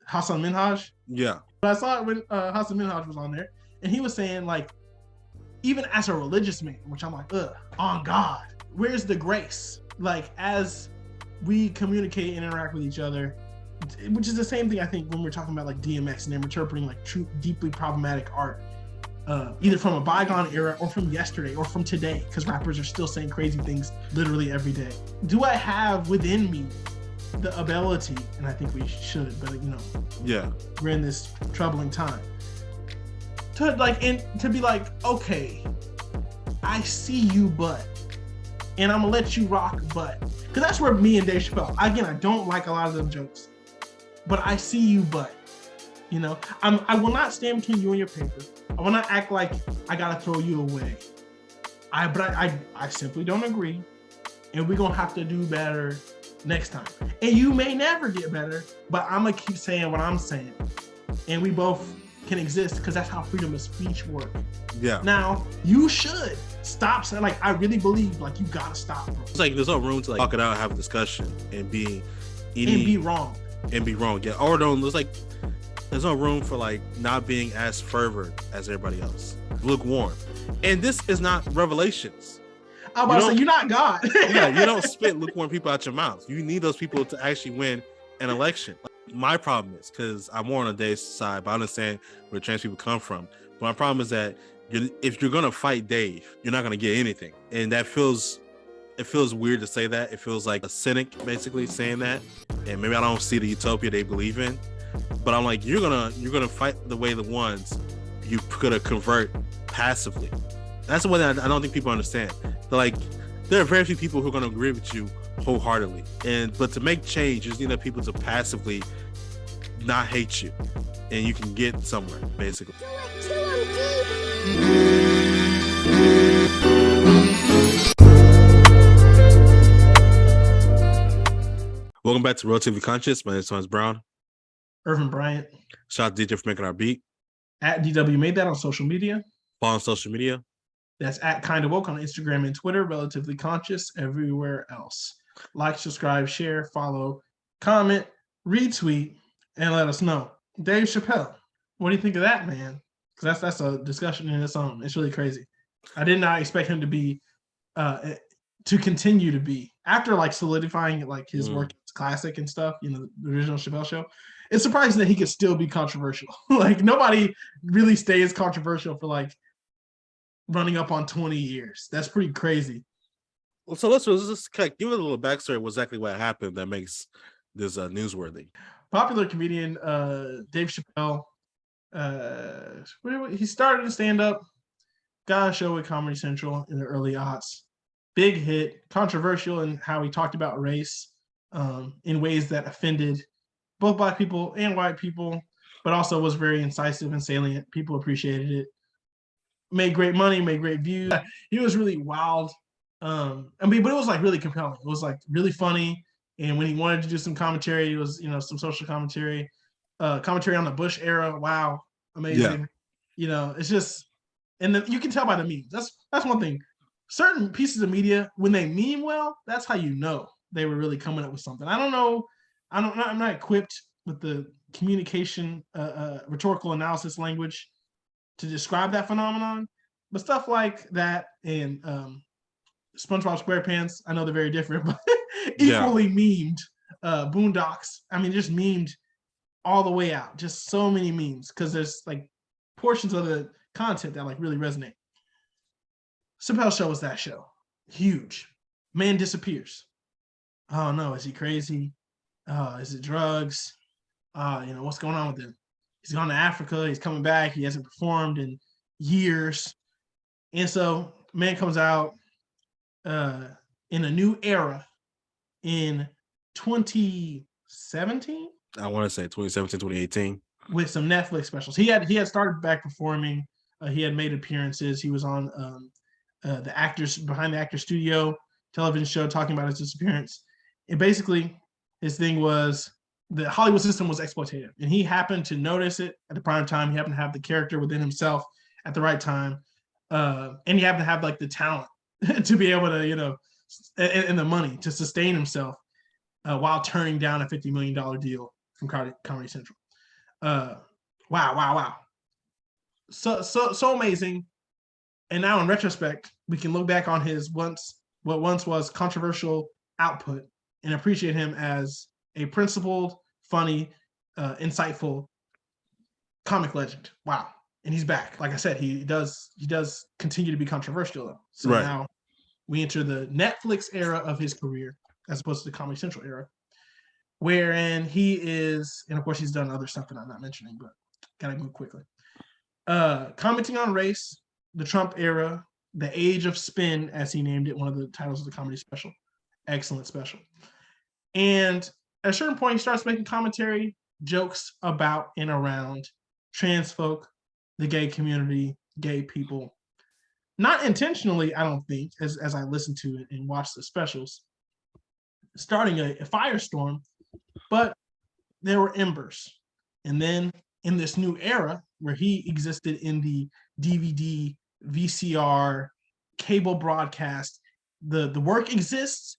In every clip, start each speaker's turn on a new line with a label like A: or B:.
A: Hassan Minhaj.
B: Yeah.
A: But I saw it when Hassan Minhaj was on there, and he was saying like, even as a religious man, which I'm like, on God, where's the grace? Like as we communicate and interact with each other, which is the same thing I think when we're talking about like DMX and they're interpreting like true, deeply problematic art, either from a bygone era or from yesterday or from today, because rappers are still saying crazy things literally every day. Do I have within me the ability, and I think we should, but we're in this troubling time, to like, and to be like, okay, I see you, but, and I'm gonna let you rock, but, because that's where me and Dave Chappelle, again, I don't like a lot of them jokes, but I see you, but, I will not stand between you and your paper. I will not act like I gotta throw you away. I simply don't agree, and we're gonna have to do better next time. And you may never get better, but I'm gonna keep saying what I'm saying, and we both can exist because that's how freedom of speech works.
B: Yeah.
A: Now you should stop saying, like, I really believe like you gotta stop, bro.
B: It's like there's no room to like talk it out, have a discussion, and be
A: wrong.
B: Yeah. Or there's no room for like not being as fervent as everybody else. Lukewarm. And this is not Revelations.
A: I'm about to say, you're not God.
B: Yeah, you don't spit lukewarm people out your mouth. You need those people to actually win an election. My problem is, because I'm more on Dave's side, but I understand where trans people come from. But my problem is that if you're gonna fight Dave, you're not gonna get anything, and it feels weird to say that. It feels like a cynic basically saying that, and maybe I don't see the utopia they believe in. But I'm like, you're gonna fight the way the ones you could convert passively. That's the one that I don't think people understand. They're like, there are very few people who are gonna agree with you wholeheartedly, but to make change, you just need people to passively not hate you, and you can get somewhere basically. Welcome back to Relatively Conscious. My name is Thomas Brown.
A: Irvin Bryant.
B: Shout out to DJ for making our beat.
A: At DW Made That on social media.
B: Follow on social media. That's
A: at Kinda Woke on Instagram and Twitter. Relatively Conscious everywhere else. Like, subscribe, share, follow, comment, retweet, and let us know. Dave Chappelle, what do you think of that, man? Because that's a discussion in its own. It's really crazy. I did not expect him to be, to continue to be, after like solidifying like his work as classic and stuff, the original Chappelle show. It's surprising that he could still be controversial. Like nobody really stays controversial for like running up on 20 years. That's pretty crazy.
B: Well, so let's just give it a little backstory of exactly what happened that makes this newsworthy.
A: Popular comedian Dave Chappelle, he started to stand up, got a show with Comedy Central in the early aughts. Big hit, controversial in how he talked about race in ways that offended both Black people and white people, but also was very incisive and salient. People appreciated it. Made great money, made great views. He was really wild. But it was like really compelling. It was like really funny. And when he wanted to do some commentary, it was, some social commentary, commentary on the Bush era. Wow. Amazing. Yeah. It's just, and you can tell by the memes. That's one thing. Certain pieces of media, when they meme well, that's how you know they were really coming up with something. I don't know. I'm not equipped with the communication, rhetorical analysis language to describe that phenomenon, but stuff like that and SpongeBob SquarePants, I know they're very different, but equally memed. Boondocks, just memed all the way out. Just so many memes because there's like portions of the content that like really resonate. Chappelle Show was that show. Huge. Man disappears. Oh no, is he crazy? Is it drugs? What's going on with him? He's gone to Africa. He's coming back. He hasn't performed in years. And so man comes out in a new era in 2017.
B: I want to say 2017, 2018.
A: With some Netflix specials. He had started back performing. He had made appearances. He was on the Actors Behind the Actor Studio television show talking about his disappearance. And basically, his thing was the Hollywood system was exploitative, and he happened to notice it at the prime time. He happened to have the character within himself at the right time, and he happened to have like the talent to be able to, and the money to sustain himself while turning down a $50 million deal from Comedy Central. Wow. So amazing. And now in retrospect, we can look back on his what once was controversial output and appreciate him as a principled, funny, insightful comic legend. Wow. And he's back. Like I said, he does continue to be controversial though. So
B: Right.
A: now we enter the Netflix era of his career as opposed to the Comedy Central era, wherein he is, and of course he's done other stuff that I'm not mentioning, but gotta move quickly. Commenting on race, the Trump era, the age of spin, as he named it, one of the titles of the comedy special. Excellent special. And at a certain point, he starts making commentary, jokes about and around trans folk, the gay community, gay people. Not intentionally, I don't think, as I listen to it and watch the specials, starting a firestorm, but there were embers. And then in this new era where he existed in the DVD, VCR, cable broadcast, the work exists.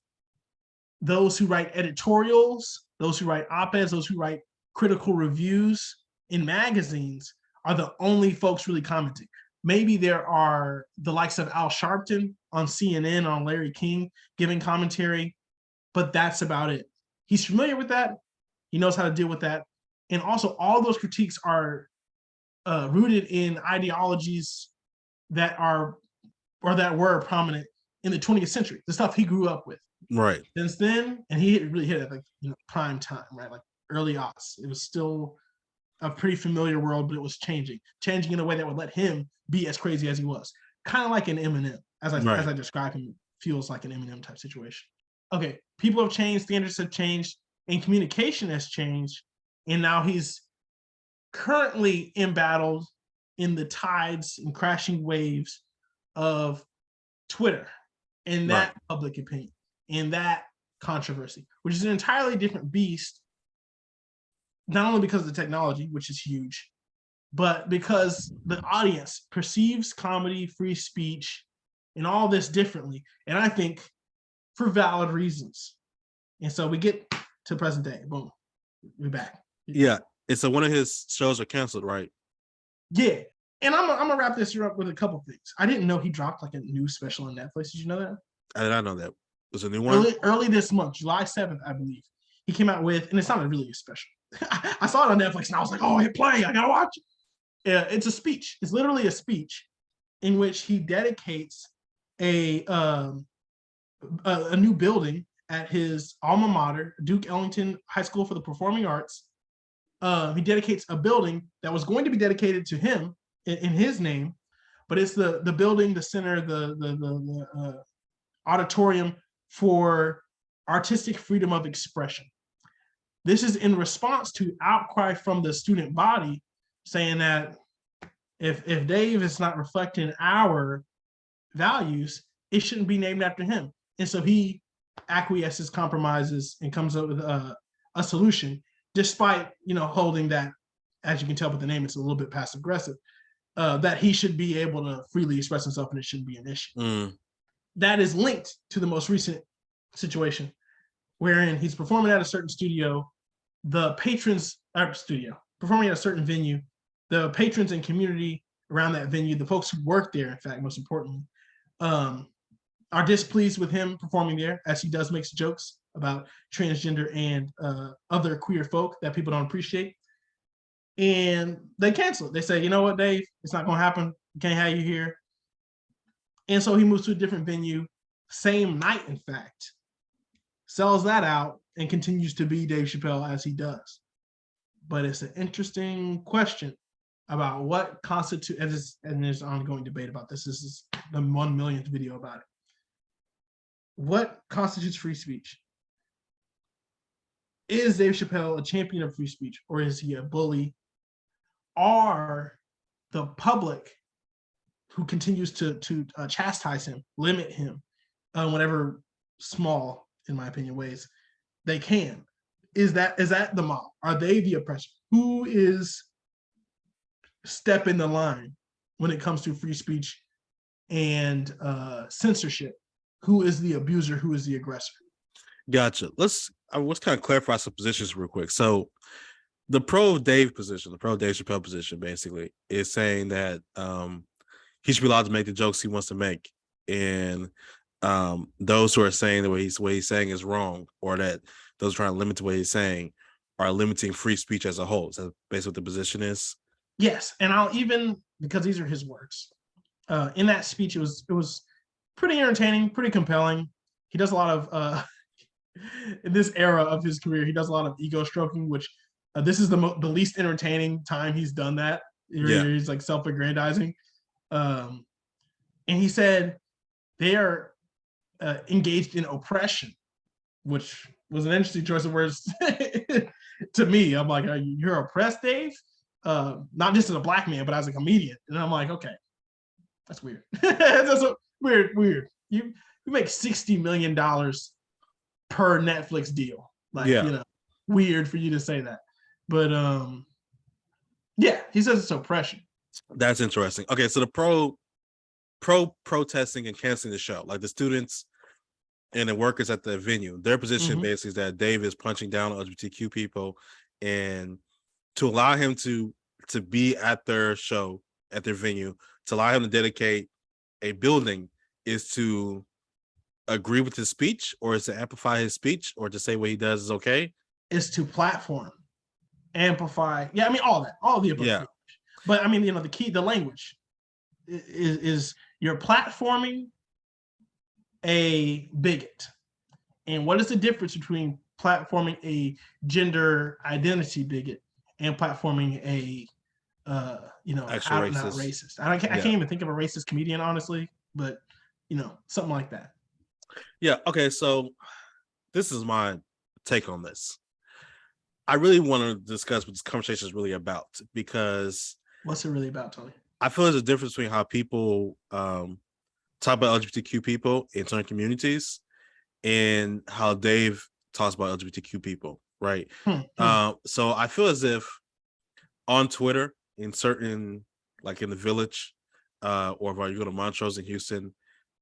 A: Those who write editorials, those who write op-eds, those who write critical reviews in magazines are the only folks really commenting. Maybe there are the likes of Al Sharpton on CNN, on Larry King, giving commentary, but that's about it. He's familiar with that. He knows how to deal with that. And also all those critiques are rooted in ideologies that are, or that were prominent in the 20th century, the stuff he grew up with.
B: Right.
A: Since then, and he really hit it like prime time, right? Like early aughts. It was still a pretty familiar world, but it was changing in a way that would let him be as crazy as he was. Kind of like an Eminem, as I describe him, feels like an Eminem type situation. Okay, people have changed, standards have changed, and communication has changed, and now he's currently embattled in the tides and crashing waves of Twitter and that public opinion and that controversy, which is an entirely different beast, not only because of the technology, which is huge, but because the audience perceives comedy, free speech, and all this differently. And I think for valid reasons. And so we get to present day. Boom. We're back.
B: Yeah. And so one of his shows are canceled, right?
A: Yeah. And I'm gonna wrap this up with a couple things. I didn't know he dropped like a new special on Netflix. Did you know that?
B: I did not know that. Was a new one?
A: Early this month, July 7th, I believe. He came out with, and it's not really a special. I saw it on Netflix and I was like, oh, hit play. I gotta watch it. It's a speech. It's literally a speech in which he dedicates a new building at his alma mater, Duke Ellington High School for the Performing Arts. He dedicates a building that was going to be dedicated to him in his name, but it's the building, the center, the auditorium for artistic freedom of expression. This is in response to outcry from the student body saying that if Dave is not reflecting our values, it shouldn't be named after him. And so he acquiesces, compromises, and comes up with a solution, despite holding that, as you can tell by the name, it's a little bit passive aggressive, that he should be able to freely express himself and it shouldn't be an issue. That is linked to the most recent situation wherein he's performing at a certain studio, performing at a certain venue, the patrons and community around that venue, the folks who work there, in fact, most importantly, are displeased with him performing there, as he does make jokes about transgender and other queer folk that people don't appreciate. And they cancel it. They say, you know what, Dave, it's not gonna happen. We can't have you here. And so he moves to a different venue, same night, in fact, sells that out and continues to be Dave Chappelle as he does. But it's an interesting question about what constitutes, and there's ongoing debate about this. This is the 1 millionth video about it. What constitutes free speech? Is Dave Chappelle a champion of free speech, or is he a bully? Are the public who continues to chastise him, limit him, whatever small, in my opinion, ways they can? Is that the mob? Are they the oppressor? Who is stepping the line when it comes to free speech and censorship? Who is the abuser? Who is the aggressor?
B: Gotcha. Let's kind of clarify some positions real quick. So the pro Dave Chappelle position, basically, is saying that he should be allowed to make the jokes he wants to make, and those who are saying the way he's saying is wrong, or that those trying to limit the way he's saying are limiting free speech as a whole. So that's basically what the position is.
A: Yes, and I'll even, because these are his words. In that speech, it was pretty entertaining, pretty compelling. He does a lot of in this era of his career, he does a lot of ego stroking, which this is the least entertaining time he's done that.
B: Yeah.
A: He's like self-aggrandizing. And he said they are engaged in oppression, which was an interesting choice of words to me. I'm like, you're oppressed, Dave? Not just as a black man, but as a comedian. And I'm like, okay, that's weird. That's weird. You make $60 million per Netflix deal. Like, weird for you to say that. But yeah, he says it's oppression.
B: That's interesting. Okay, so the pro protesting and canceling the show, like the students and the workers at the venue, their position basically is that Dave is punching down on LGBTQ people, and to allow him to be at their show, at their venue, to allow him to dedicate a building is to agree with his speech, or is to amplify his speech, or to say what he does is okay?
A: Is to platform, amplify. Yeah, I mean, all the above.
B: Yeah.
A: But I mean, the key, the language is you're platforming a bigot. And what is the difference between platforming a gender identity bigot and platforming a
B: actual
A: out and out racist? I can't even think of a racist comedian, honestly, but something like that.
B: Yeah. Okay. So this is my take on this. I really want to discuss what this conversation is really about, because
A: what's it really about, Tony?
B: I feel there's a difference between how people talk about LGBTQ people in certain communities and how Dave talks about LGBTQ people, right? So I feel as if on Twitter, in certain, like in the Village, or if you go to Montrose in Houston,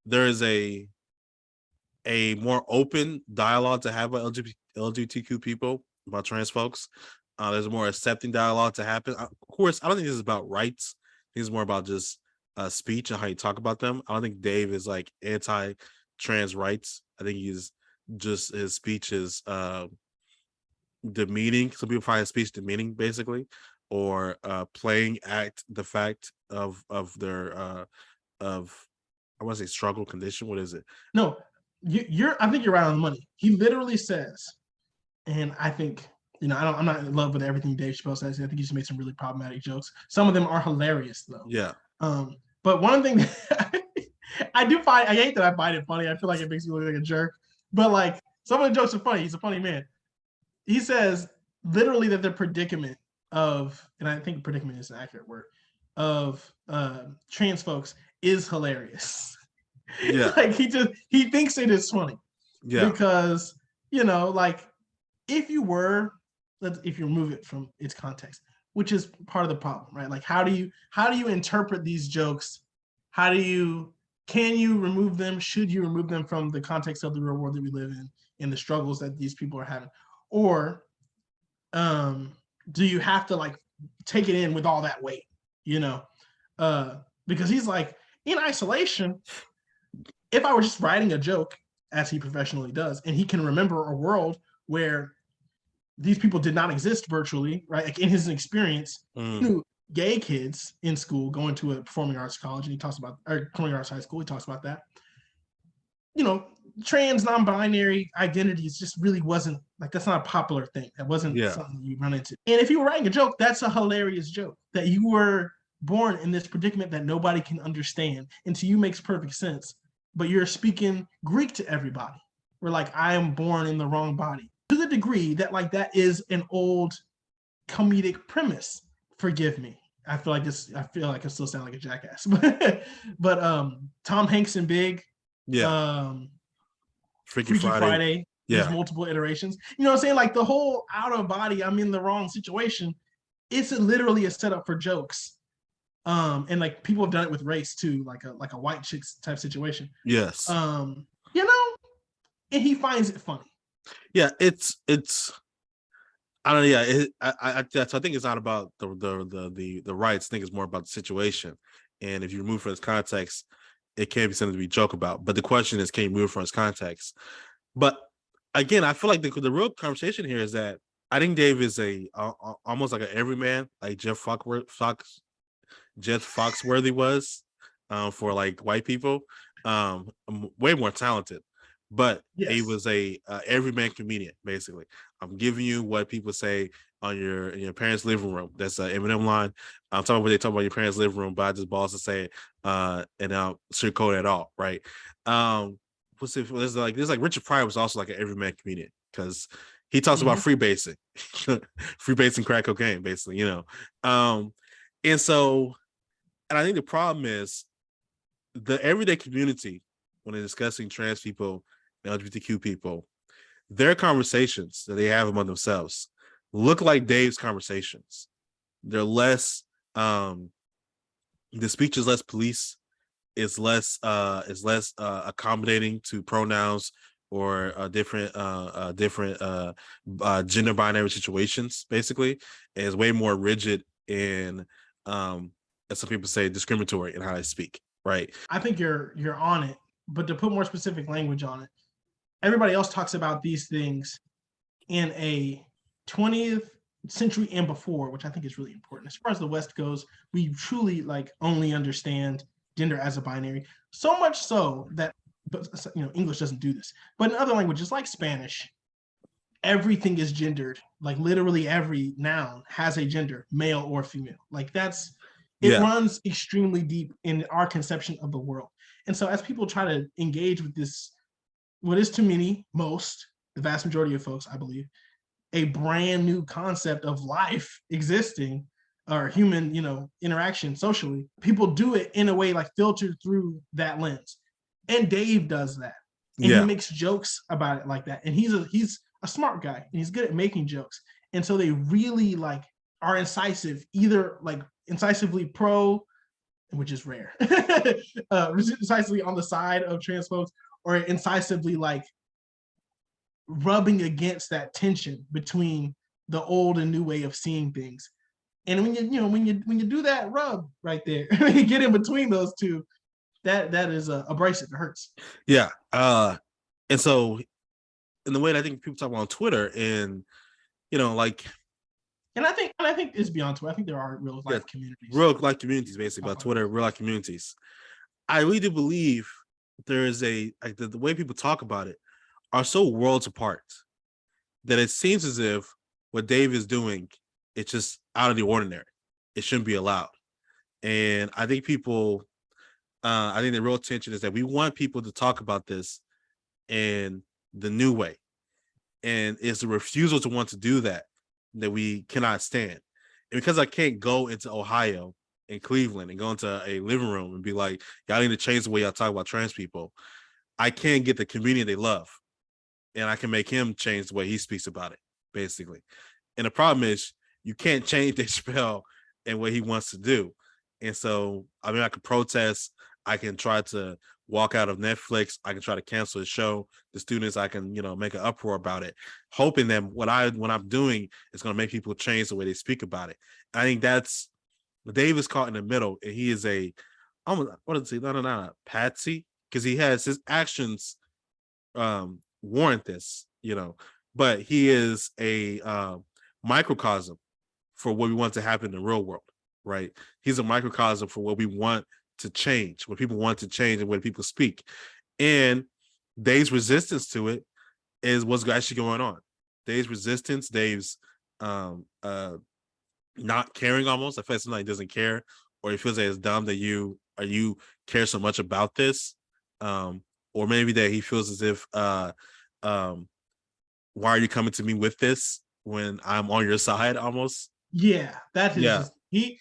B: there is a more open dialogue to have about LGBTQ people, about trans folks. There's a more accepting dialogue to happen. Of course, I don't think this is about rights. I think it's more about just speech and how you talk about them. I don't think Dave is like anti-trans rights. I think he's just, his speech is demeaning. Some people find his speech demeaning, basically, or playing at the fact of their of, I want to say, struggle condition. What is it?
A: No, I think you're right on the money. He literally says, and I think, I'm not in love with everything Dave Chappelle says. I think he just made some really problematic jokes. Some of them are hilarious, though.
B: Yeah.
A: But one thing that I hate that I find it funny. I feel like it makes me look like a jerk. But like, some of the jokes are funny. He's a funny man. He says literally that the predicament of, and I think predicament is an accurate word, of trans folks is hilarious.
B: Yeah.
A: Like he thinks it is funny.
B: Yeah.
A: Because, like, if you remove it from its context, which is part of the problem, right? Like, how do you interpret these jokes? Can you remove them? Should you remove them from the context of the real world that we live in and the struggles that these people are having? Or do you have to like take it in with all that weight, because he's like, in isolation, if I were just writing a joke, as he professionally does, and he can remember a world where these people did not exist virtually, right? Like, in his experience, he knew gay kids in school going to a performing arts college, and he talks about, or performing arts high school, he talks about that. Trans, non-binary identities just really wasn't, like, that's not a popular thing. That wasn't something you run into. And if you were writing a joke, that's a hilarious joke, that you were born in this predicament that nobody can understand, and to you makes perfect sense, but you're speaking Greek to everybody. We're like, I am born in the wrong body. To the degree that, like, that is an old comedic premise. Forgive me. I feel like I still sound like a jackass. but Tom Hanks in Big.
B: Yeah.
A: Freaky Friday. There's multiple iterations. You know what I'm saying? Like, the whole out of body, I'm in the wrong situation, it's literally a setup for jokes. And like, people have done it with race too, like a white chicks type situation.
B: Yes.
A: And he finds it funny.
B: Yeah, it's I don't know. Yeah, so I think it's not about the rights. I think it's more about the situation. And if you remove from its context, it can't be something to be joke about. But the question is, can you move from its context? But again, I feel like the real conversation here is that I think Dave is almost like an everyman, like Jeff Foxworthy was for like white people. Way more talented, but he
A: Yes.
B: was a everyman comedian. Basically, I'm giving you what people say on in your parents' living room. That's an Eminem line. I'm talking about they talk about your parents' living room, but I just balls to say it and sugarcoat it at all, right? What's it? There's like Richard Pryor was also like an everyman comedian because he talks about freebasing, freebasing crack cocaine, basically, you know. And so, and I think the problem is the everyday community when they're discussing trans people, LGBTQ people, their conversations that they have among themselves look like Dave's conversations. They're less the speech is less police, is less accommodating to pronouns or different gender binary situations, basically, and is way more rigid in as some people say, discriminatory in how they speak, right?
A: I think you're on it, but to put more specific language on it, everybody else talks about these things in a 20th century and before, which I think is really important. As far as the West goes, we truly like only understand gender as a binary, so much so that English doesn't do this. But in other languages like Spanish, everything is gendered. Like literally every noun has a gender, male or female. Like it runs extremely deep in our conception of the world. And so as people try to engage with this, what is to many, the vast majority of folks, I believe, a brand new concept of life existing or human, interaction socially, people do it in a way like filtered through that lens. And Dave does that. And he makes jokes about it like that. And he's a smart guy and he's good at making jokes. And so they really like are incisive, either like incisively pro, which is rare, incisively on the side of trans folks, or incisively like rubbing against that tension between the old and new way of seeing things. And when you do that rub right there, when you get in between those two, that is abrasive. It hurts.
B: Yeah. And so in the way that I think people talk about on Twitter and like,
A: and I think it's beyond Twitter. I think there are real life communities.
B: Real life communities, basically, about Twitter, real life communities. I really do believe there is the way people talk about it are so worlds apart that it seems as if what Dave is doing, it's just out of the ordinary. It shouldn't be allowed. And I think I think the real tension is that we want people to talk about this in the new way. And it's the refusal to want to do that we cannot stand. And because I can't go into Ohio and Cleveland and go into a living room and be like, y'all need to change the way y'all talk about trans people, I can't get the comedian they love. And I can make him change the way he speaks about it, basically. And the problem is you can't change Dave Chappelle and what he wants to do. And so, I mean, I could protest. I can try to walk out of Netflix. I can try to cancel the show. The students, I can, make an uproar about it, hoping that what I'm doing is going to make people change the way they speak about it. I think that's Dave is caught in the middle, and he is what is he? Not a patsy, because he has his actions warrant this, but he is a microcosm for what we want to happen in the real world, right? He's a microcosm for what we want to change, what people want to change and when people speak. And Dave's resistance to it is what's actually going on. Dave's resistance, Dave's not caring almost. I feel like somebody doesn't care, or he feels that it's dumb that you care so much about this. Or maybe that he feels as if why are you coming to me with this when I'm on your side almost?
A: Yeah, that is just he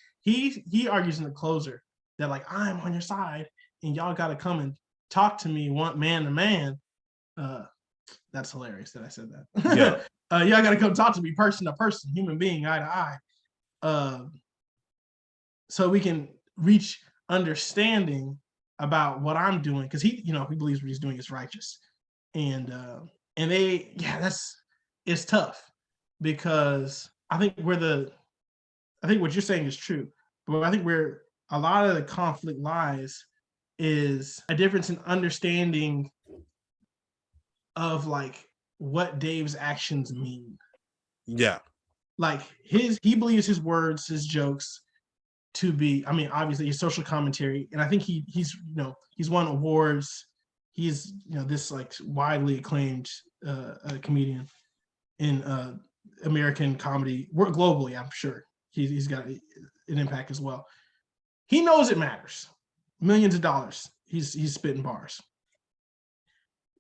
A: argues in the closer that like I'm on your side and y'all gotta come and talk to me man to man. That's hilarious that I said that. Yeah. Y'all gotta come talk to me person to person, human being, eye to eye. So we can reach understanding about what I'm doing, because he believes what he's doing is righteous. And it's tough. because I think what you're saying is true, but I think where a lot of the conflict lies is a difference in understanding of like what Dave's actions mean.
B: Yeah.
A: Like he believes his words, his jokes to be, I mean, obviously his social commentary, and I think he's won awards. He's this like widely acclaimed comedian in American comedy, globally. I'm sure he's got an impact as well. He knows it matters, millions of dollars. He's spitting bars,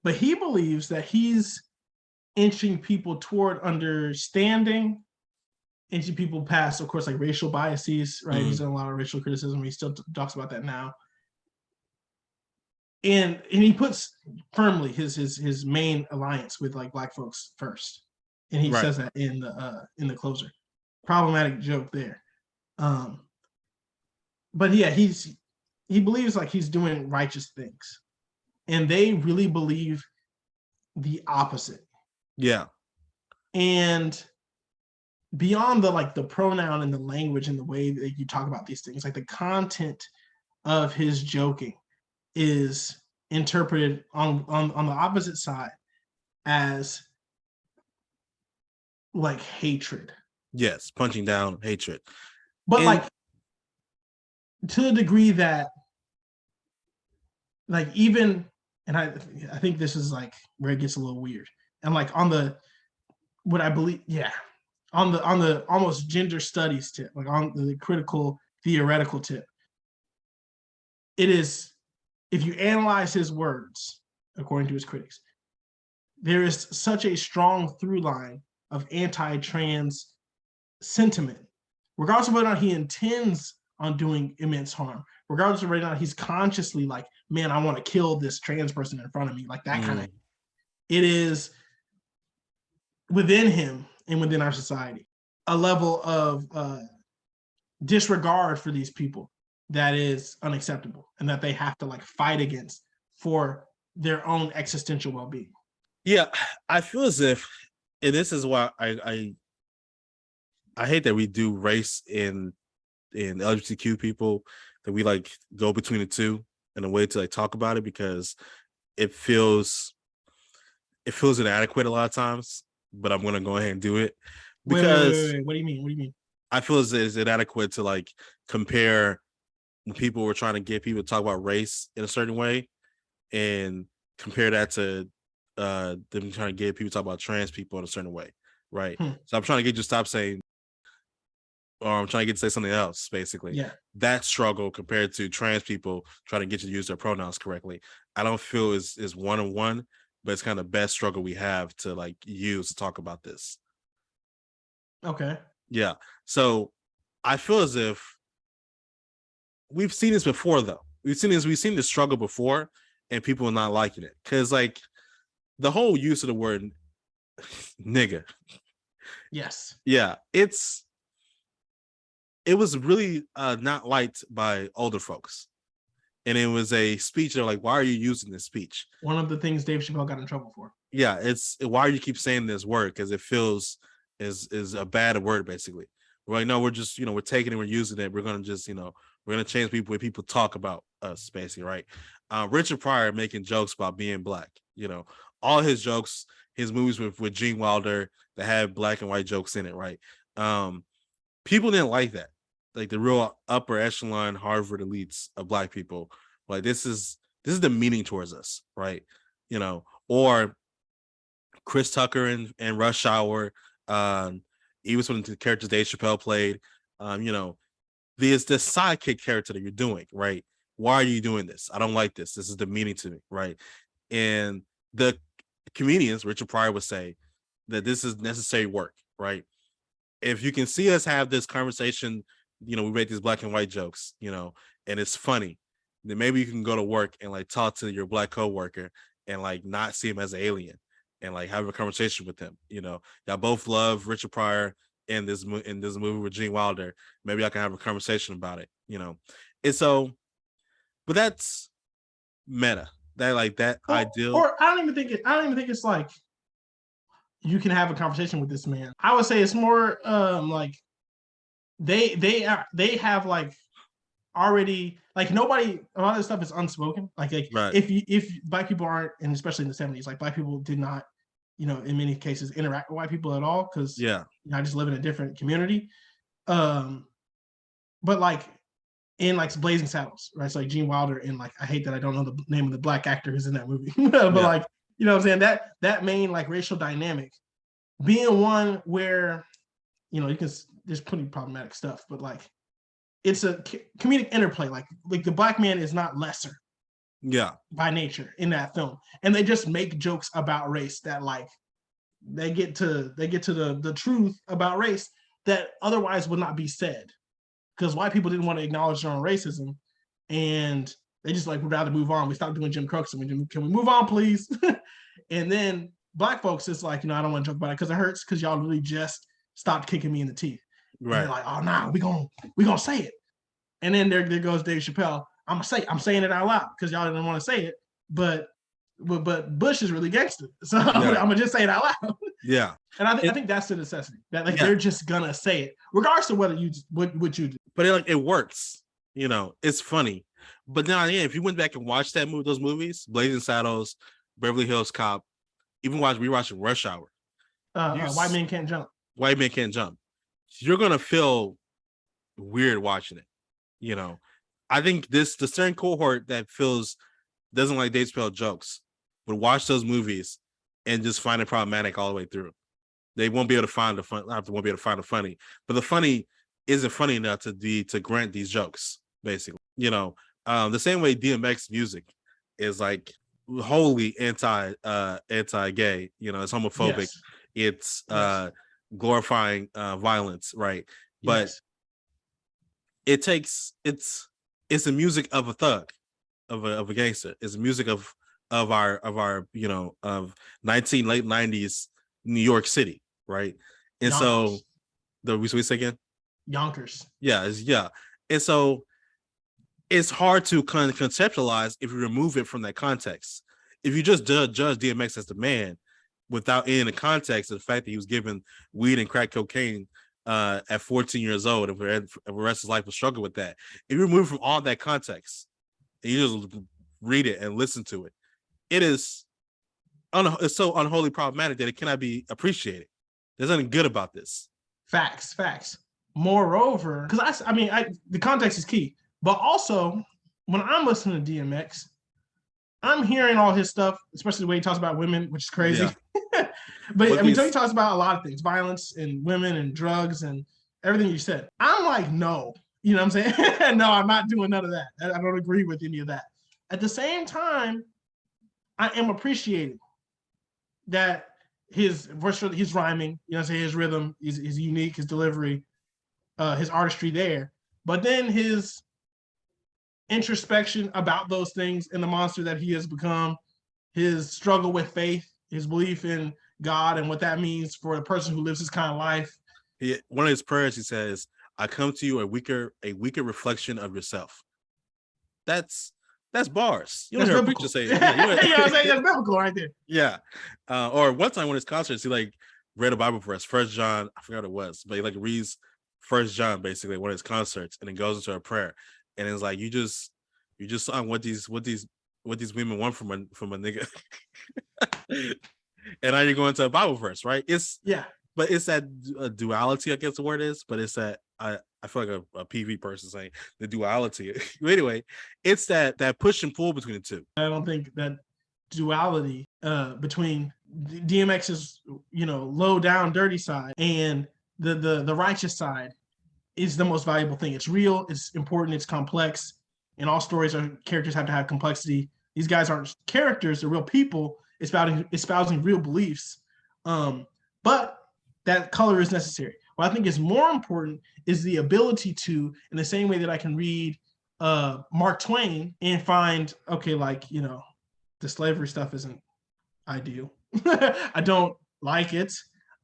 A: but he believes that he's inching people toward understanding, inching people past, of course, like racial biases, right? He's done a lot of racial criticism. He still talks about that now. And he puts firmly his main alliance with like Black folks first. And he says that in the closer. Problematic joke there. But yeah, he believes like he's doing righteous things. And they really believe the opposite.
B: Yeah.
A: And beyond the pronoun and the language and the way that you talk about these things, like the content of his joking is interpreted on the opposite side as like hatred.
B: Yes, punching down hatred.
A: But like to the degree that like even, and I think this is like where it gets a little weird. And like on the what I believe, yeah, on the almost gender studies tip, like on the critical theoretical tip, it is, if you analyze his words, according to his critics, there is such a strong through line of anti-trans sentiment, regardless of whether or not he intends on doing immense harm, regardless of whether or not he's consciously like, man, I want to kill this trans person in front of me, like that kind of, it is within him and within our society a level of disregard for these people that is unacceptable, and that they have to like fight against for their own existential well-being.
B: Yeah, I feel as if, and this is why I hate that we do race in LGBTQ people, that we like go between the two in a way to like talk about it, because it feels inadequate a lot of times. But I'm gonna go ahead and do it because
A: wait. What do you mean?
B: I feel as it's inadequate to like compare when people were trying to get people to talk about race in a certain way and compare that to them trying to get people to talk about trans people in a certain way, right? So I'm trying to get you to stop saying, or I'm trying to get to say something else, basically.
A: Yeah.
B: That struggle compared to trans people trying to get you to use their pronouns correctly, I don't feel is one-on-one, but it's kind of the best struggle we have to like use to talk about this.
A: Okay.
B: Yeah. So I feel as if we've seen this before, though. We've seen this struggle before, and people are not liking it. Because like the whole use of the word nigga.
A: Yes.
B: Yeah, it was really not liked by older folks. And it was a speech. They're like, why are you using this speech?
A: One of the things Dave Chappelle got in trouble for.
B: Yeah, it's why do you keep saying this word? Because it feels is a bad word, basically. We're like, no, we're just, we're taking it, we're using it. We're gonna just, we're gonna change people when people talk about us, basically, right? Richard Pryor making jokes about being black. All his jokes, his movies with Gene Wilder that had black and white jokes in it, right? People didn't like that. Like the real upper echelon Harvard elites of black people, like this is the meaning towards us, right? Or Chris Tucker and Rush Hour, even some of the characters Dave Chappelle played, there's this sidekick character that you're doing, right? Why are you doing this? I don't like this. This is the meaning to me, right? And the comedians, Richard Pryor would say that this is necessary work, right? If you can see us have this conversation, we make these black and white jokes, and it's funny, then maybe you can go to work and like talk to your black coworker and like not see him as an alien and like have a conversation with him. Y'all both love Richard Pryor in this movie with Gene Wilder. Maybe I can have a conversation about it, And so, but that's meta. That like that ideal.
A: Or I don't even think it's like you can have a conversation with this man. I would say it's more like they have like already like nobody, a lot of this stuff is unspoken. Like
B: Right.
A: if black people aren't, and especially in the 70s, like black people did not, in many cases interact with white people at all because I just live in a different community. But like in like Blazing Saddles, right? So like Gene Wilder and like I hate that I don't know the name of the black actor who's in that movie, but like what I'm saying, that main like racial dynamic being one where you can, there's pretty problematic stuff, but like it's a comedic interplay. Like the black man is not lesser, by nature in that film, and they just make jokes about race that like they get to the truth about race that otherwise would not be said because white people didn't want to acknowledge their own racism, and they just like would rather move on. We stopped doing Jim Crow, so can we move on, please? And then black folks, it's like I don't want to joke about it because it hurts because y'all really just stopped kicking me in the teeth. Right. And they're like, oh nah, we gonna say it. And then there goes Dave Chappelle. I'm saying it out loud because y'all didn't want to say it, but Bush is really gangster, so I'm gonna just say it out loud. Yeah. And I think that's the necessity that like they're just gonna say it regardless of whether you what you do.
B: But it works. It's funny. But then if you went back and watched those movies, Blazing Saddles, Beverly Hills Cop, even rewatching Rush Hour,
A: White Men Can't Jump.
B: White Men Can't Jump. You're gonna feel weird watching it. I think the certain cohort that doesn't like Dave Chappelle jokes would watch those movies and just find it problematic all the way through. They won't be able to find the fun. Won't be able to find the funny, but the funny isn't funny enough to grant these jokes. Basically, the same way DMX music is like wholly anti-gay. It's homophobic. Yes. It's glorifying violence, right? But it's the music of a thug, of a gangster. It's the music of our of late 90s New York City, right? And Yonkers. So we say again?
A: Yonkers.
B: Yeah. And so it's hard to kind of conceptualize if you remove it from that context. If you just judge DMX as the man without any of the context of the fact that he was given weed and crack cocaine at 14 years old and for the rest of his life will struggle with that. If you remove from all that context and you just read it and listen to it, it's so unholy problematic that it cannot be appreciated. There's nothing good about this.
A: Facts. Moreover, because the context is key, but also when I'm listening to DMX, I'm hearing all his stuff, especially the way he talks about women, which is crazy. Yeah. But he talks about a lot of things, violence and women and drugs and everything you said. I'm like, no, you know what I'm saying? No, I'm not doing none of that. I don't agree with any of that. At the same time, I am appreciating that his rhyming, his rhythm is unique, his delivery, his artistry there. But then his introspection about those things and the monster that he has become, his struggle with faith, his belief in God and what that means for a person who lives this kind of life.
B: One of his prayers, he says, "I come to you a weaker reflection of yourself." That's bars. You don't hear a preacher say it.
A: I'm saying? That's biblical right there.
B: Yeah. Or one time when his concerts, he like read a Bible verse, 1 John, I forgot what it was, but he like reads 1 John basically one of his concerts and then goes into a prayer. And it's like you just saw what these women want from a nigga. And now you're going to a Bible verse, right? But it's that duality, I guess the word is, but it's that I feel like a PV person saying the duality. Anyway, it's that push and pull between the two.
A: I don't think that duality between DMX's low down dirty side and the righteous side is the most valuable thing. It's real, it's important, it's complex, and all characters have to have complexity. These guys aren't characters, they're real people espousing real beliefs. But that color is necessary. What I think is more important is the ability to, in the same way that I can read Mark Twain and find, okay, the slavery stuff isn't ideal. I don't like it.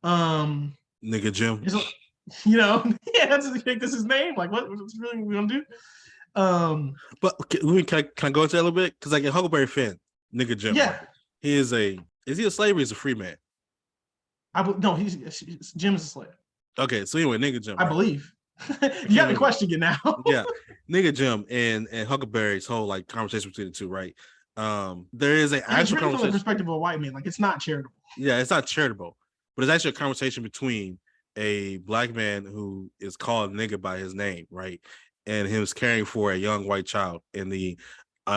B: Nigga Jim.
A: That's his name. Like, what's really we gonna do?
B: But can I go into that a little bit? Because like a Huckleberry Finn, Nigga Jim. Yeah. Is he a slave or is a free man?
A: No, Jim's a Slayer.
B: Okay, so anyway, nigga Jim.
A: I
B: right?
A: believe. You got the question again now.
B: Yeah, nigga Jim and Huckleberry's whole like conversation between the two, right? There is an
A: And it's
B: actual
A: written from the
B: conversation.
A: perspective of a white man. Like, it's not charitable.
B: Yeah, it's not charitable, but it's actually a conversation between a black man who is called nigga by his name, right? And him caring for a young white child, and the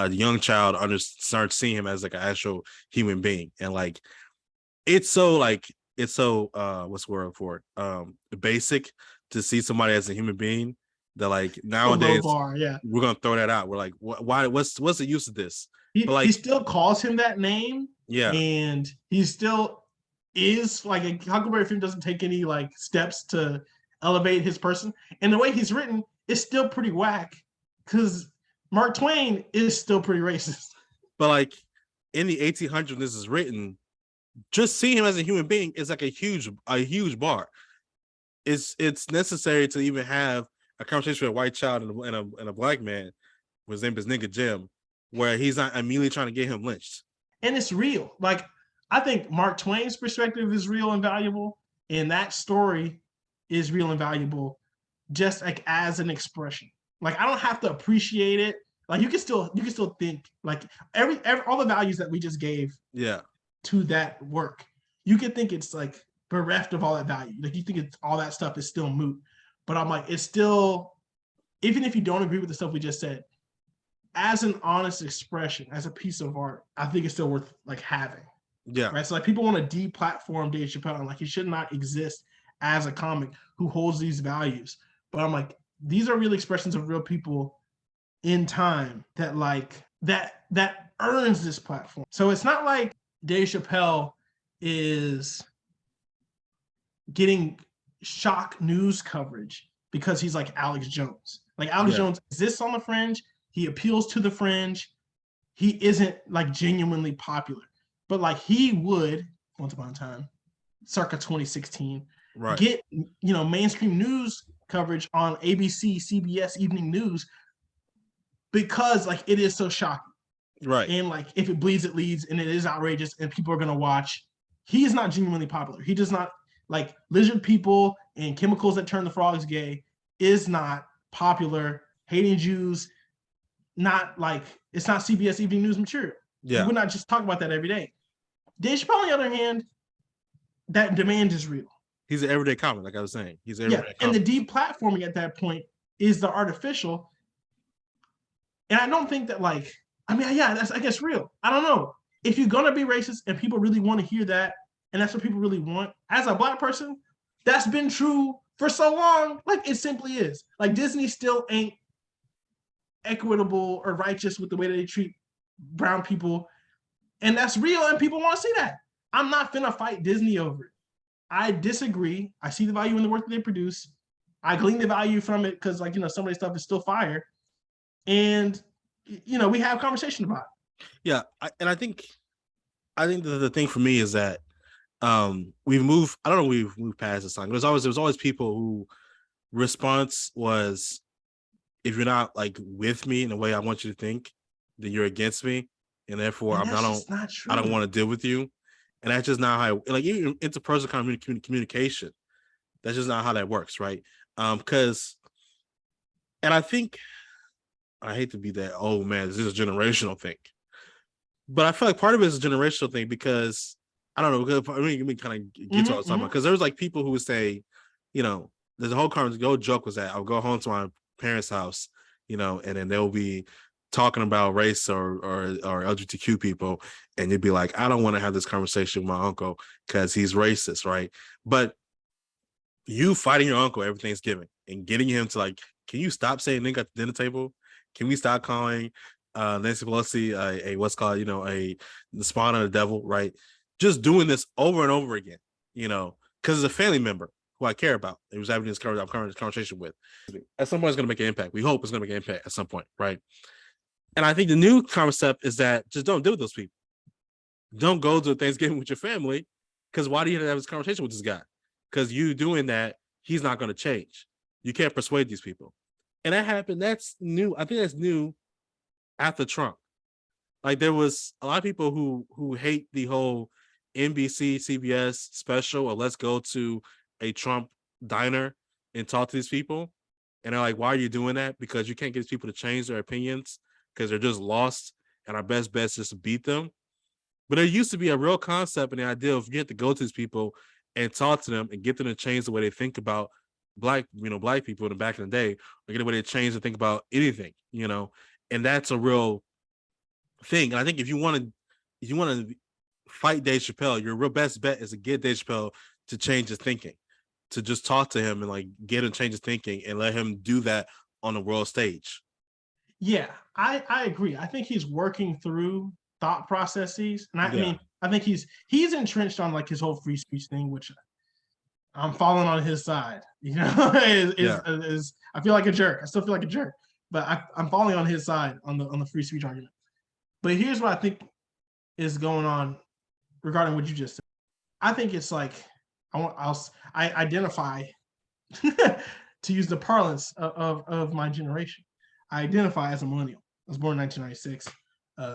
B: young child starts seeing him as like an actual human being, and like it's so what's the word for it? Basic to see somebody as a human being that like nowadays
A: bar, yeah.
B: we're gonna throw that out. We're like, why? What's the use of this? But like,
A: he still calls him that name.
B: yeah,
A: And he still is like a Huckleberry Finn doesn't take any like steps to elevate his person. And the way he's written is still pretty whack because Mark Twain is still pretty racist.
B: But like in the 1800s, when this is written, just seeing him as a human being is like a huge bar. It's necessary to even have a conversation with a white child and a black man, whose name is nigga Jim, where he's not immediately trying to get him lynched.
A: And it's real. Like, I think Mark Twain's perspective is real and valuable, and that story is real and valuable, just like as an expression. Like, I don't have to appreciate it. Like, you can still think like every all the values that we just gave to that work. You can think it's like bereft of all that value. Like, you think it's all that stuff is still moot. But I'm like, it's still, even if you don't agree with the stuff we just said, as an honest expression, as a piece of art, I think it's still worth like having.
B: Yeah.
A: Right. So like people want to deplatform Dave Chappelle, and like he should not exist as a comic who holds these values. But I'm like, these are real expressions of real people in time that like that earns this platform. So it's not like Dave Chappelle is getting shock news coverage because he's like Alex Jones. Like Alex Jones exists on the fringe. He appeals to the fringe. He isn't like genuinely popular, but like he would once upon a time, circa 2016, get mainstream news coverage on ABC, CBS Evening News because like it is so shocking,
B: right?
A: And like if it bleeds, it leads, and it is outrageous, and people are gonna watch. He is not genuinely popular. He does not like lizard people and chemicals that turn the frogs gay. Is not popular. Hating Jews. Not like it's not CBS Evening News material. Yeah, we would not just talk about that every day. Dave Chappelle, on the other hand, that demand is real.
B: He's an everyday comic, like I was saying. He's an everyday
A: comic. And the deplatforming at that point is the artificial. And I don't think that like, I mean, yeah, that's I guess real. I don't know. If you're gonna be racist and people really want to hear that, and that's what people really want, as a black person, that's been true for so long. Like it simply is. Like Disney still ain't equitable or righteous with the way that they treat brown people, and that's real, and people want to see that. I'm not finna fight Disney over it. I disagree. I see the value in the work that they produce. I glean the value from it because, like, some of the stuff is still fire, and we have conversation about it.
B: Yeah, I think the thing for me is that we've moved. I don't know. We've moved past this time. There was always people who response was, if you're not like with me in the way I want you to think, then you're against me, and therefore I don't want to deal with you. And that's just not how like even interpersonal communication. That's just not how that works, right? Because, and I think I hate to be that, oh man, this is a generational thing, but I feel like part of it is a generational thing because I don't know. Because I mean, we kind of get to what I'm talking about, because there was like people who would say, there's a whole joke was that I'll go home to my parents' house, and then they'll be talking about race or LGBTQ people, and you'd be like, I don't want to have this conversation with my uncle because he's racist, right? But you fighting your uncle every Thanksgiving and getting him to like, can you stop saying nigga at the dinner table? Can we stop calling Nancy Pelosi a what's called the spawn of the devil, right? Just doing this over and over again, because it's a family member who I care about. It was having this conversation with. At some point, it's going to make an impact. We hope it's going to make an impact at some point, right? And I think the new concept is that just don't deal with those people. Don't go to Thanksgiving with your family, because why do you have this conversation with this guy? Because you doing that, he's not going to change. You can't persuade these people. And that happened. That's new. I think that's new after Trump. Like there was a lot of people who hate the whole NBC, CBS special, or let's go to a Trump diner and talk to these people. And they're like, why are you doing that? Because you can't get these people to change their opinions because they're just lost. And our best bet is just to beat them. But there used to be a real concept and the idea of you have to go to these people and talk to them and get them to change the way they think about black people in the back in the day, or get the way they change to think about anything, and that's a real thing. And I think if you want to fight Dave Chappelle, your real best bet is to get Dave Chappelle to change his thinking, to just talk to him and like get him to change his thinking and let him do that on the world stage.
A: Yeah, I agree. I think he's working through thought processes, and I mean, I think he's entrenched on like his whole free speech thing, which I'm falling on his side. Is I feel like a jerk. I still feel like a jerk, but I'm falling on his side on the free speech argument. But here's what I think is going on regarding what you just said. I think it's like I identify to use the parlance of my generation. I identify as a millennial. I was born in 1996.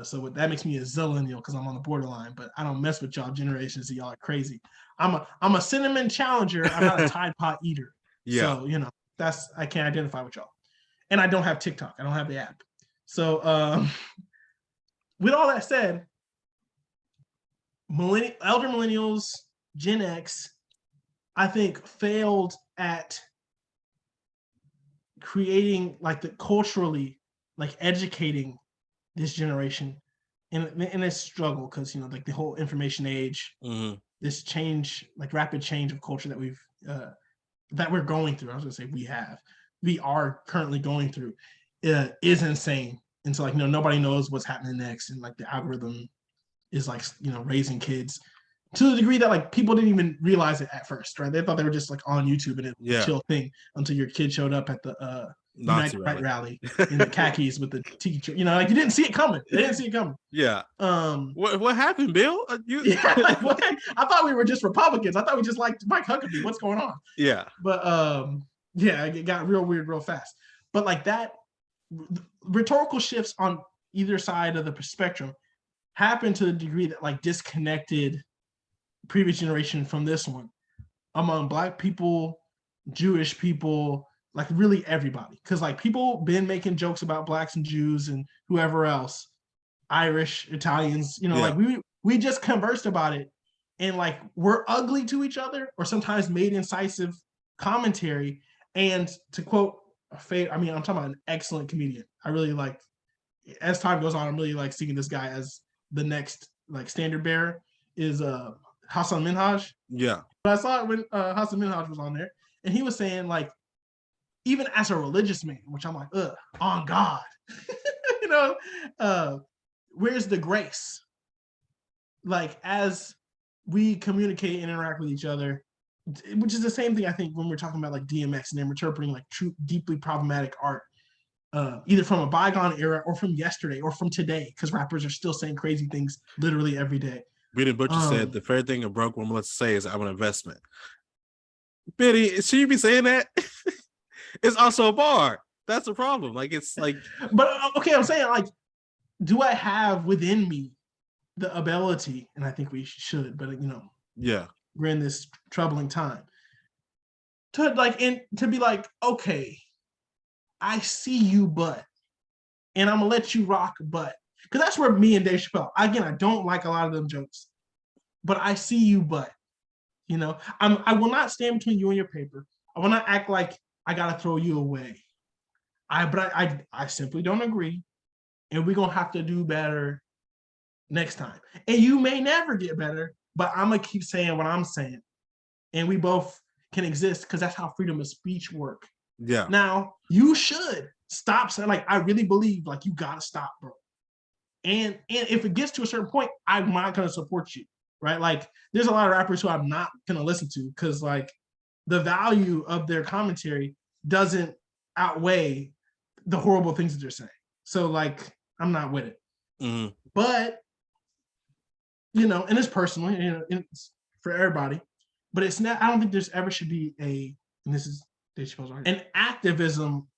A: So that makes me a zillennial because I'm on the borderline, but I don't mess with y'all generations. So y'all are crazy. I'm a cinnamon challenger. I'm not a Tide Pod eater.
B: Yeah.
A: So, I can't identify with y'all. And I don't have TikTok. I don't have the app. So with all that said, elder millennials, Gen X, I think failed at creating like the culturally, like educating this generation in this struggle, because like the whole information age, this change, like rapid change of culture that we're going through. I was gonna say we are currently going through is insane. And so like nobody knows what's happening next, and like the algorithm is like raising kids to the degree that like people didn't even realize it at first, right? They thought they were just like on YouTube and it was a chill thing until your kid showed up at the United Right rally in the khakis with the teacher. Like you didn't see it coming. They didn't see it coming.
B: Yeah. What happened, Bill?
A: Like, what? I thought we were just Republicans. I thought we just liked Mike Huckabee. What's going on?
B: Yeah.
A: But it got real weird real fast. But like that, rhetorical shifts on either side of the spectrum happened to the degree that like disconnected previous generation from this one among Black people, Jewish people, like really everybody. Because like people been making jokes about Blacks and Jews and whoever else, Irish, Italians, like we just conversed about it, and like we're ugly to each other, or sometimes made incisive commentary. And to quote I'm talking about an excellent comedian. I really like, as time goes on, I'm really like seeing this guy as the next like standard bearer is Hassan Minhaj.
B: Yeah.
A: But I saw it when Hassan Minhaj was on there, and he was saying like, even as a religious man, which I'm like, on God, where's the grace? Like as we communicate and interact with each other, which is the same thing I think when we're talking about like DMX and then interpreting like true, deeply problematic art, either from a bygone era or from yesterday or from today, because rappers are still saying crazy things literally every day.
B: Benny Butcher said the fair thing a broke woman lets say is I'm an investment. Benny, should you be saying that? It's also a bar. That's a problem. Like it's like,
A: but okay, I'm saying like, do I have within me the ability, and I think we should, but we're in this troubling time to like, and to be like, okay, I see you, but, and I'm gonna let you rock, but, because that's where me and Dave Chappelle, again, I don't like a lot of them jokes, but I see you, but, I will not stand between you and your paper. I will not act like I gotta throw you away. I simply don't agree, and we're gonna have to do better next time. And you may never get better, but I'm gonna keep saying what I'm saying, and we both can exist because that's how freedom of speech work.
B: Yeah.
A: Now you should stop saying, like, I really believe like you gotta stop, bro. And if it gets to a certain point, I'm not gonna support you, right? Like there's a lot of rappers who I'm not gonna listen to because like the value of their commentary doesn't outweigh the horrible things that they're saying. So like I'm not with it.
B: Mm-hmm.
A: But and it's personal, it's for everybody. But it's not. I don't think there's ever should be and this is Dave Chappelle's argument, an activism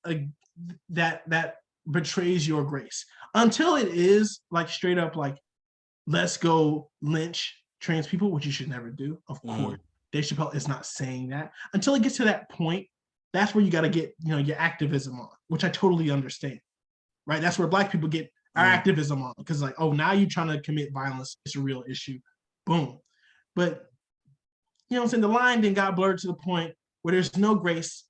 A: that betrays your grace until it is like straight up like let's go lynch trans people, which you should never do, of
B: Mhm.
A: course. Dave Chappelle is not saying that. Until it gets to that point, that's where you got to get, your activism on, which I totally understand, right? That's where Black people get our activism on, because like, oh, now you're trying to commit violence. It's a real issue. Boom. But, you know what I'm saying? The line then got blurred to the point where there's no grace.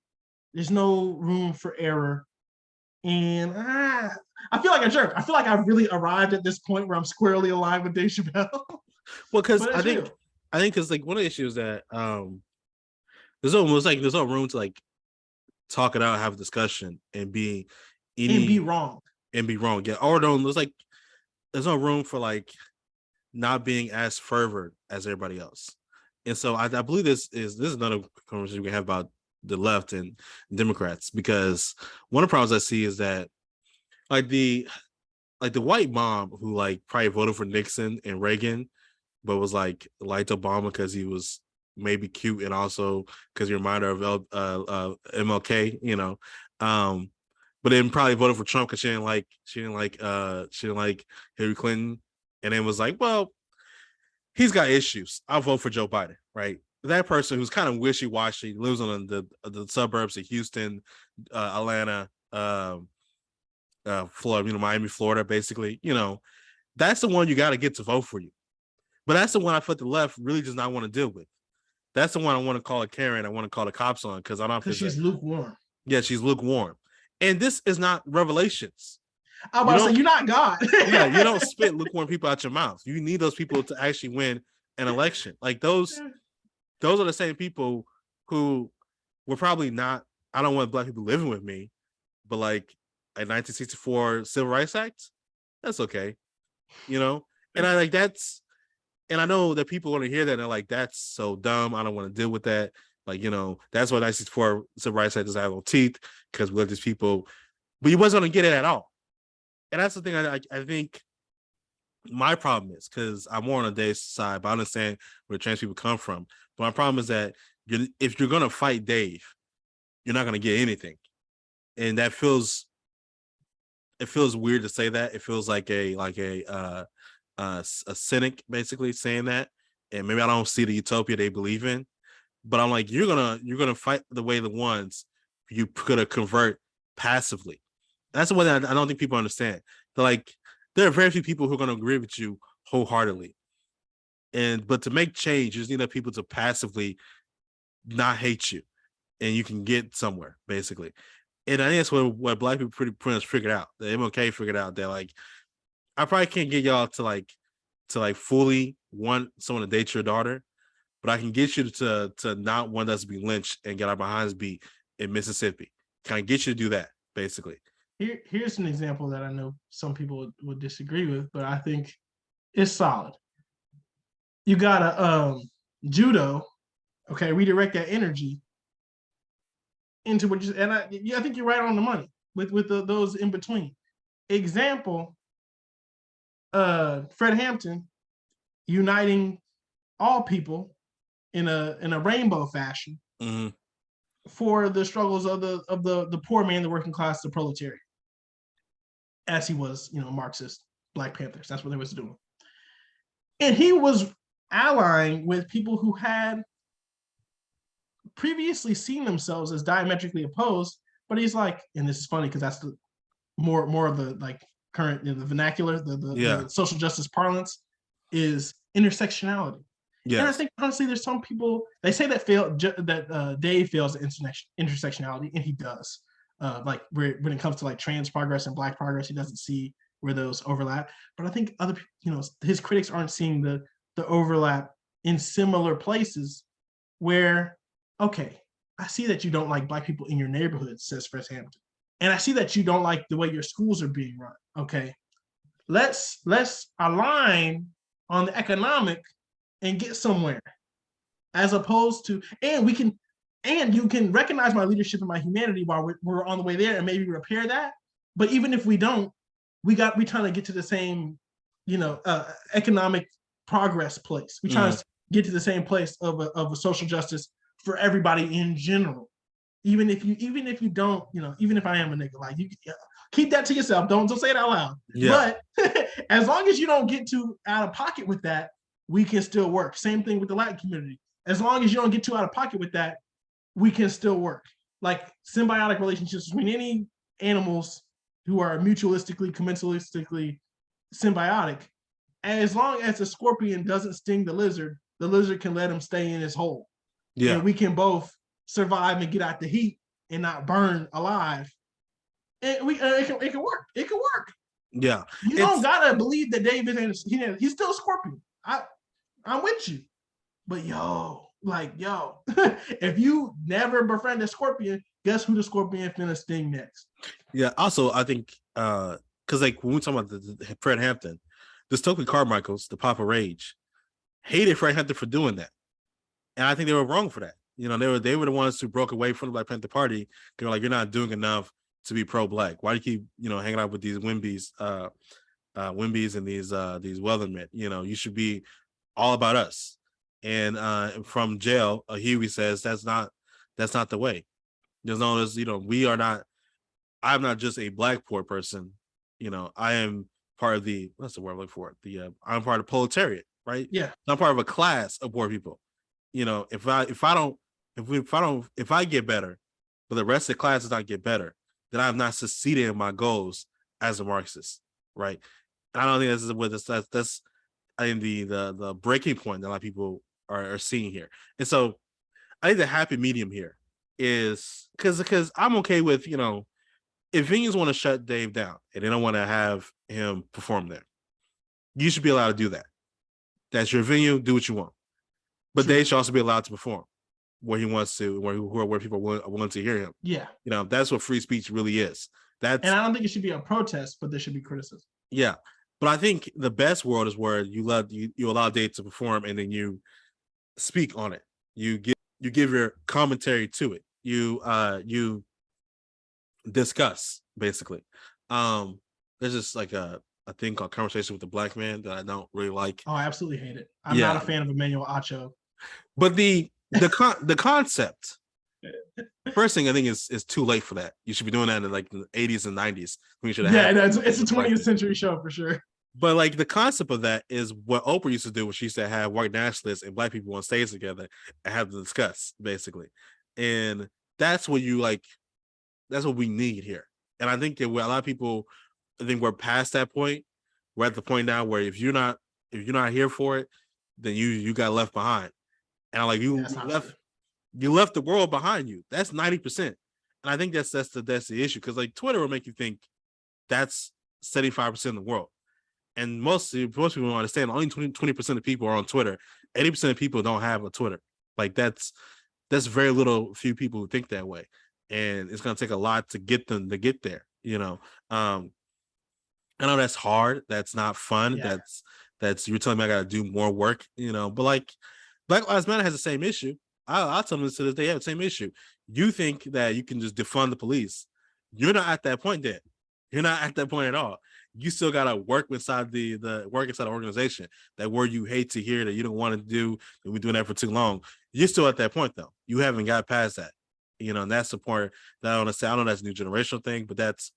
A: There's no room for error. And I feel like a jerk. I feel like I've really arrived at this point where I'm squarely aligned with Dave Chappelle.
B: Well, because
A: But
B: I
A: it's
B: think
A: real.
B: because like one of the issues that there's no room to like talk it out, have a discussion, and be
A: And be wrong.
B: and be wrong. Yeah, or don't. There's no room for like not being as fervent as everybody else. And so I believe this is another conversation we can have about the left and Democrats, because one of the problems I see is that like the white mom who like probably voted for Nixon and Reagan, but was like liked Obama because he was maybe cute and also because he reminded her of MLK, but then probably voted for Trump because she didn't like Hillary Clinton, and then was like, well, he's got issues. I'll vote for Joe Biden, right? That person who's kind of wishy-washy, lives on the suburbs of Houston, Atlanta, Florida, Miami, Florida, basically, that's the one you got to get to vote for you. But that's the one I feel the left really does not want to deal with. That's the one I want to call a Karen. I want to call the cops on because I don't.
A: Because she's lukewarm.
B: Yeah, she's lukewarm. And this is not Revelations.
A: I'm about to say, you're not God.
B: Yeah, you don't spit lukewarm people out your mouth. You need those people to actually win an election. Like those are the same people who were probably not. I don't want Black people living with me, but like a 1964 Civil Rights Act, that's okay, And I like that's. And I know that people want to hear that and they're like, that's so dumb. I don't want to deal with that. Like, that's what 1964 Civil Rights Act doesn't have no teeth because we let these people, but he wasn't going to get it at all. And that's the thing I think my problem is, because I'm more on Dave's side, but I understand where trans people come from. But my problem is that if you're going to fight Dave, you're not going to get anything. And it feels weird to say that. It feels like a cynic basically saying that, and maybe I don't see the utopia they believe in, but I'm like, you're gonna fight the way the ones you could have convert passively. That's the one that I don't think people understand. They're like, there are very few people who are gonna agree with you wholeheartedly, but to make change, you just need people to passively not hate you, and you can get somewhere basically. And I think that's what Black people pretty much figured out. The MLK figured out that like, I probably can't get y'all to fully want someone to date your daughter, but I can get you to not want us to be lynched and get our behinds beat in Mississippi. Can I get you to do that, basically?
A: Here's an example that I know some people would disagree with, but I think it's solid. You gotta judo, okay, redirect that energy into what you, and I think you're right on the money with those in between. Example. Fred Hampton uniting all people in a rainbow fashion for the struggles of the poor man, the working class, the proletariat, as he was, Marxist Black Panthers. That's what they was doing, and he was allying with people who had previously seen themselves as diametrically opposed. But he's like, and this is funny because that's the more of the like current, the vernacular, the social justice parlance is intersectionality. Yeah. And I think honestly, there's some people, they say that Dave fails at intersectionality, and he does. Like when it comes to like trans progress and Black progress, he doesn't see where those overlap. But I think other people, his critics aren't seeing the overlap in similar places where, okay, I see that you don't like Black people in your neighborhood, says Fred Hampton. And I see that you don't like the way your schools are being run. Okay, let's align on the economic and get somewhere, as opposed to, and you can recognize my leadership and my humanity while we're on the way there, and maybe repair that. But even if we don't, we trying to get to the same, economic progress place. We trying to get to the same place of a social justice for everybody in general. Even if you don't, even if I am a nigga, like, you keep that to yourself. Don't say it out loud. Yeah. But as long as you don't get too out of pocket with that, we can still work. Same thing with the Latin community. As long as you don't get too out of pocket with that, we can still work. Like symbiotic relationships between any animals who are mutualistically, commensalistically symbiotic. As long as the scorpion doesn't sting the lizard can let him stay in his hole.
B: Yeah.
A: And we can both survive and get out the heat and not burn alive. And it can work. It can work.
B: Yeah.
A: You don't gotta believe that David he's still a scorpion. I'm with you. But if you never befriend a scorpion, guess who the scorpion finna sting next?
B: Yeah. Also, I think because like when we talk about the Fred Hampton, the Stokely Carmichaels, the Papa Rage, hated Fred Hampton for doing that, and I think they were wrong for that. You know, they were the ones who broke away from the Black Panther Party. They were like, you're not doing enough to be pro-Black. Why do you keep hanging out with these Wimbies, and these Weathermen? You know, you should be all about us. And from jail, Huey says that's not the way. There's no, we are not. I'm not just a Black poor person. You know, I am part of the, what's the word I'm looking for? I'm part of the proletariat, right?
A: Yeah.
B: I'm part of a class of poor people. You know, if I get better, but the rest of the class does not get better, then I have not succeeded in my goals as a Marxist, right? And I don't think this is what that's I think the breaking point that a lot of people are seeing here. And so I think the happy medium here is because I'm okay with, if venues want to shut Dave down and they don't want to have him perform there, you should be allowed to do that. That's your venue, do what you want. But Dave should also be allowed to perform where he wants to, where people are willing to hear him.
A: Yeah.
B: That's what free speech really is. And
A: I don't think it should be a protest, but there should be criticism.
B: Yeah. But I think the best world is where you allow Dave to perform and then you speak on it. You give your commentary to it. You discuss, basically. There's just like a thing called Conversation with the Black Man that I don't really like.
A: Oh, I absolutely hate it. I'm not a fan of Emmanuel Acho. But
B: the concept, first thing I think is too late for that. You should be doing that in like the 80s and 90s. It's
A: a 20th century show for sure.
B: But like the concept of that is what Oprah used to do when she used to have white nationalists and Black people on stage together and have to discuss, basically. And that's what that's what we need here. And I think that a lot of people, I think we're past that point. We're at the point now where if you're not here for it, then you got left behind. And like you left the world behind you. That's 90%. And I think that's the issue, because like Twitter will make you think that's 75% of the world. And most people don't understand only 20% of people are on Twitter. 80% of people don't have a Twitter. Like that's very little few people who think that way. And it's gonna take a lot to get them to get there, I know that's hard, that's not fun. Yeah. That's you're telling me I gotta do more work, but like Black Lives Matter has the same issue. I'll tell them to this day, they have the same issue. You think that you can just defund the police. You're not at that point yet. You're not at that point at all. You still gotta work inside the organization, that word you hate to hear, that you don't want to do, that we're doing that for too long. You're still at that point though. You haven't got past that. And that's the part that I want to say. I know that's a new generational thing, but it's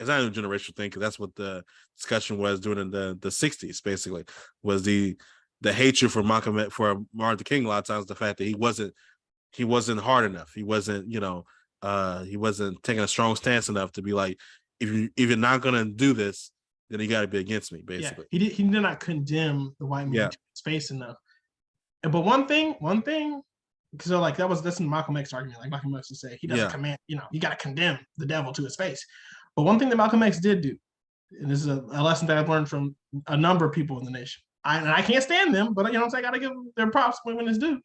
B: not a new generational thing, because that's what the discussion was during the 60s, basically, was the hatred for Martin Luther King. A lot of times the fact that he wasn't hard enough. He wasn't, he wasn't taking a strong stance enough to be like, if you're not gonna do this, then you got to be against me, basically.
A: Yeah, he did not condemn the white man to space enough. But one thing, because like that's in Malcolm X argument. Like Malcolm X would say, he doesn't command, you got to condemn the devil to his face. But one thing that Malcolm X did do, and this is a lesson that I've learned from a number of people in the nation. I can't stand them, but I got to give them their props when it's due.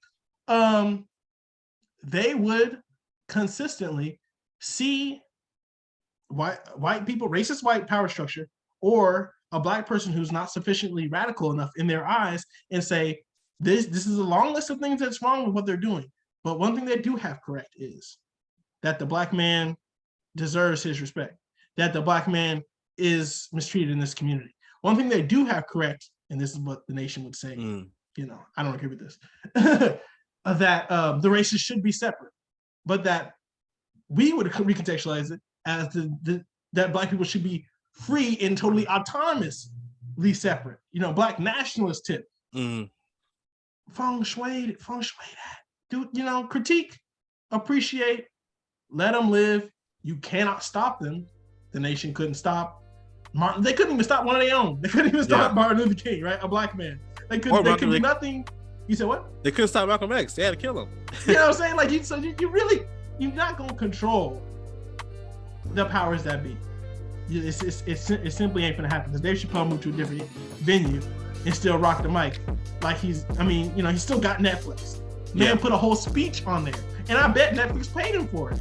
A: They would consistently see white people, racist white power structure, or a Black person who's not sufficiently radical enough in their eyes, and say, this is a long list of things that's wrong with what they're doing. But one thing they do have correct is that the Black man deserves his respect, that the Black man is mistreated in this community. One thing they do have correct, and this is what the nation would say, I don't agree with this, that the races should be separate, but that we would recontextualize it as that Black people should be free and totally autonomously separate. Black nationalist tip. feng shui that. Dude, you know, critique, appreciate, let them live. You cannot stop them. The nation couldn't stop Martin. They couldn't even stop one of their own. They couldn't even stop Martin Luther King, right? A black man. They could do nothing. You said what?
B: They couldn't stop Malcolm X. They had to kill him.
A: You know what I'm saying? Like, you're not gonna control the powers that be. It simply ain't gonna happen because Dave Chappelle moved to a different venue and still rock the mic. Like he's still got Netflix. Man put a whole speech on there, and I bet Netflix paid him for it.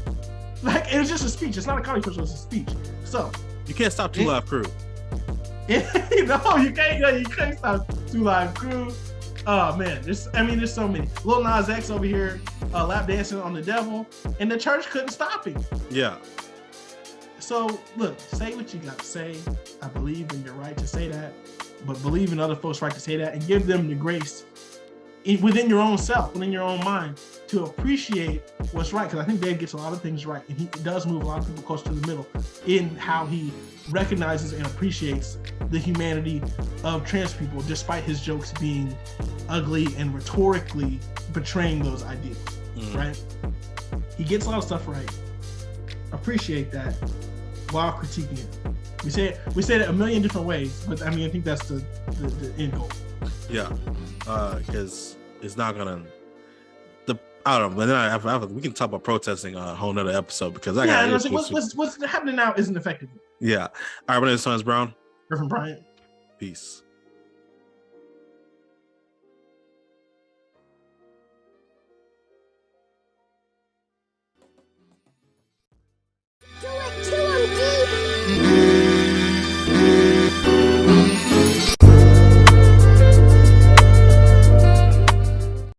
A: Like, it was just a speech. It's not a comedy special. It's a speech. So
B: you can't stop Two Live Crew.
A: No, you can't. You can't stop Two Live Crew. Oh man, there's so many. Lil Nas X over here lap dancing on the devil, and the church couldn't stop him.
B: Yeah.
A: So look, say what you got to say. I believe in your right to say that, but believe in other folks' right to say that, and give them the grace within your own self, within your own mind, to appreciate what's right. Because I think Dave gets a lot of things right, and he does move a lot of people close to the middle in how he recognizes and appreciates the humanity of trans people, despite his jokes being ugly and rhetorically betraying those ideals. Right? He gets a lot of stuff right. Appreciate that while critiquing it. We say it a million different ways, but I think that's the end goal.
B: Yeah, because it's not gonna. I don't know, but then we can talk about protesting on a whole nother episode because I got.
A: What's happening now isn't effective.
B: Yeah. All right, my name is Sons Brown.
A: Griffin Bryant.
B: Peace.